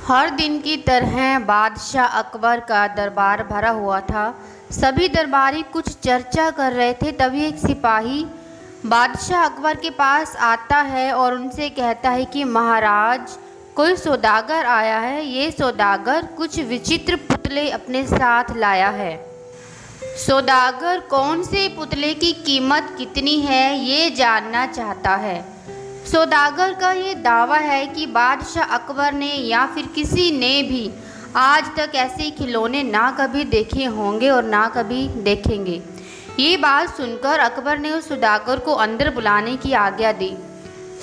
हर दिन की तरह बादशाह अकबर का दरबार भरा हुआ था। सभी दरबारी कुछ चर्चा कर रहे थे। तभी एक सिपाही बादशाह अकबर के पास आता है और उनसे कहता है कि महाराज, कोई सौदागर आया है। ये सौदागर कुछ विचित्र पुतले अपने साथ लाया है। सौदागर कौन से पुतले की कीमत कितनी है ये जानना चाहता है। सौदागर का ये दावा है कि बादशाह अकबर ने या फिर किसी ने भी आज तक ऐसे खिलौने ना कभी देखे होंगे और ना कभी देखेंगे। ये बात सुनकर अकबर ने उस सौदागर को अंदर बुलाने की आज्ञा दी।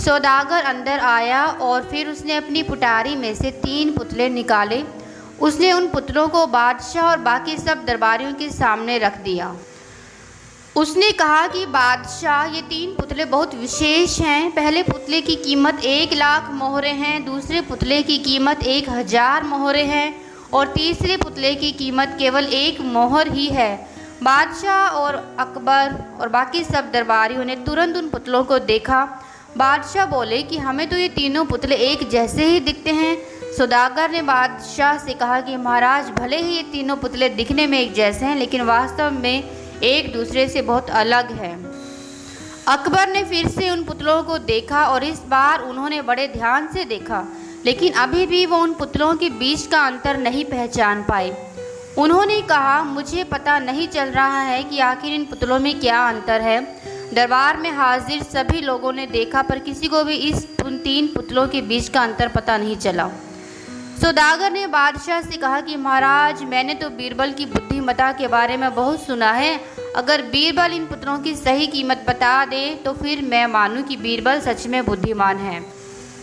सौदागर अंदर आया और फिर उसने अपनी पुटारी में से 3 पुतले निकाले। उसने उन पुतलों को बादशाह और बाकी सब दरबारियों के सामने रख दिया। उसने कहा कि बादशाह, ये 3 पुतले बहुत विशेष हैं। पहले पुतले की कीमत 1 लाख मोहरें हैं, दूसरे पुतले की कीमत 1000 मोहरें हैं और तीसरे पुतले की कीमत केवल 1 मोहर ही है। बादशाह और अकबर और बाकी सब दरबारियों ने तुरंत उन पुतलों को देखा। बादशाह बोले कि हमें तो ये तीनों पुतले एक जैसे ही दिखते हैं। सौदागर ने बादशाह से कहा कि महाराज, भले ही ये तीनों पुतले दिखने में एक जैसे हैं, लेकिन वास्तव में एक दूसरे से बहुत अलग है। अकबर ने फिर से उन पुतलों को देखा और इस बार उन्होंने बड़े ध्यान से देखा, लेकिन अभी भी वो उन पुतलों के बीच का अंतर नहीं पहचान पाए। उन्होंने कहा, मुझे पता नहीं चल रहा है कि आखिर इन पुतलों में क्या अंतर है। दरबार में हाजिर सभी लोगों ने देखा, पर किसी को भी उन 3 पुतलों के बीच का अंतर पता नहीं चला। सौदागर ने बादशाह से कहा कि महाराज, मैंने तो बीरबल की बुद्धिमत्ता के बारे में बहुत सुना है। अगर बीरबल इन पुतलों की सही कीमत बता दे तो फिर मैं मानूं कि बीरबल सच में बुद्धिमान है।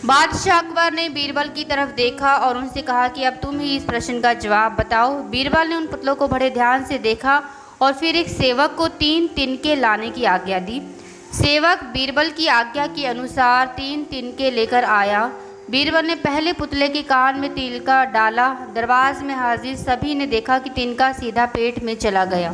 बादशाह अकबर ने बीरबल की तरफ देखा और उनसे कहा कि अब तुम ही इस प्रश्न का जवाब बताओ। बीरबल ने उन पुतलों को बड़े ध्यान से देखा और फिर एक सेवक को 3 तिनके लाने की आज्ञा दी। सेवक बीरबल की आज्ञा के अनुसार 3 तिनके लेकर आया। बीरबल ने पहले पुतले के कान में तिनका डाला। दरबार में हाजिर सभी ने देखा कि तिनका सीधा पेट में चला गया।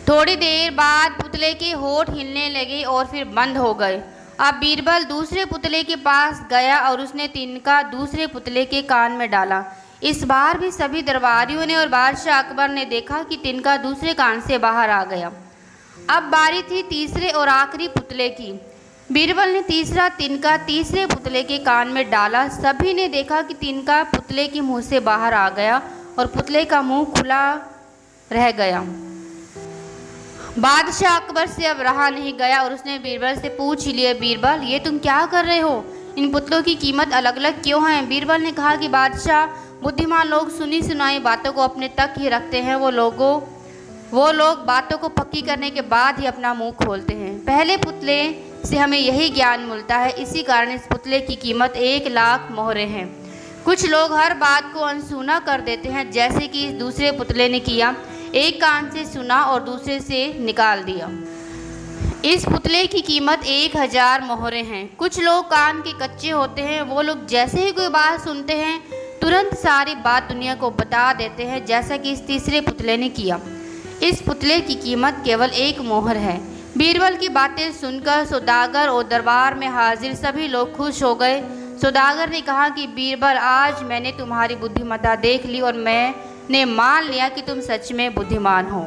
थोड़ी देर बाद पुतले के होठ हिलने लगे और फिर बंद हो गए। अब बीरबल दूसरे पुतले के पास गया और उसने तिनका दूसरे पुतले के कान में डाला। इस बार भी सभी दरबारियों ने और बादशाह अकबर ने देखा कि तिनका दूसरे कान से बाहर आ गया। अब बारी थी तीसरे और आखिरी पुतले की। बीरबल ने तीसरा तिनका तीसरे पुतले के कान में डाला। सभी ने देखा कि तिनका पुतले के मुंह से बाहर आ गया और पुतले का मुंह खुला रह गया। बादशाह अकबर से अब रहा नहीं गया और उसने बीरबल से पूछ लिया, बीरबल, ये तुम क्या कर रहे हो? इन पुतलों की कीमत अलग अलग क्यों है? बीरबल ने कहा कि बादशाह, बुद्धिमान लोग सुनी सुनाई बातों को अपने तक ही रखते हैं। वो लोग बातों को पक्की करने के बाद ही अपना मुंह खोलते हैं। पहले पुतले से हमें यही ज्ञान मिलता है। इसी कारण इस पुतले की कीमत 1 लाख मोहरें हैं। कुछ लोग हर बात को अनसुना कर देते हैं, जैसे कि इस दूसरे पुतले ने किया। एक कान से सुना और दूसरे से निकाल दिया। इस पुतले की कीमत 1000 मोहरें हैं। कुछ लोग कान के कच्चे होते हैं। वो लोग जैसे ही कोई बात सुनते हैं तुरंत सारी बात दुनिया को बता देते हैं, जैसा कि इस तीसरे पुतले ने किया। इस पुतले की कीमत केवल 1 मोहर है। बीरबल की बातें सुनकर सौदागर और दरबार में हाजिर सभी लोग खुश हो गए। सौदागर ने कहा कि बीरबल, आज मैंने तुम्हारी बुद्धिमत्ता देख ली और मैंने मान लिया कि तुम सच में बुद्धिमान हो।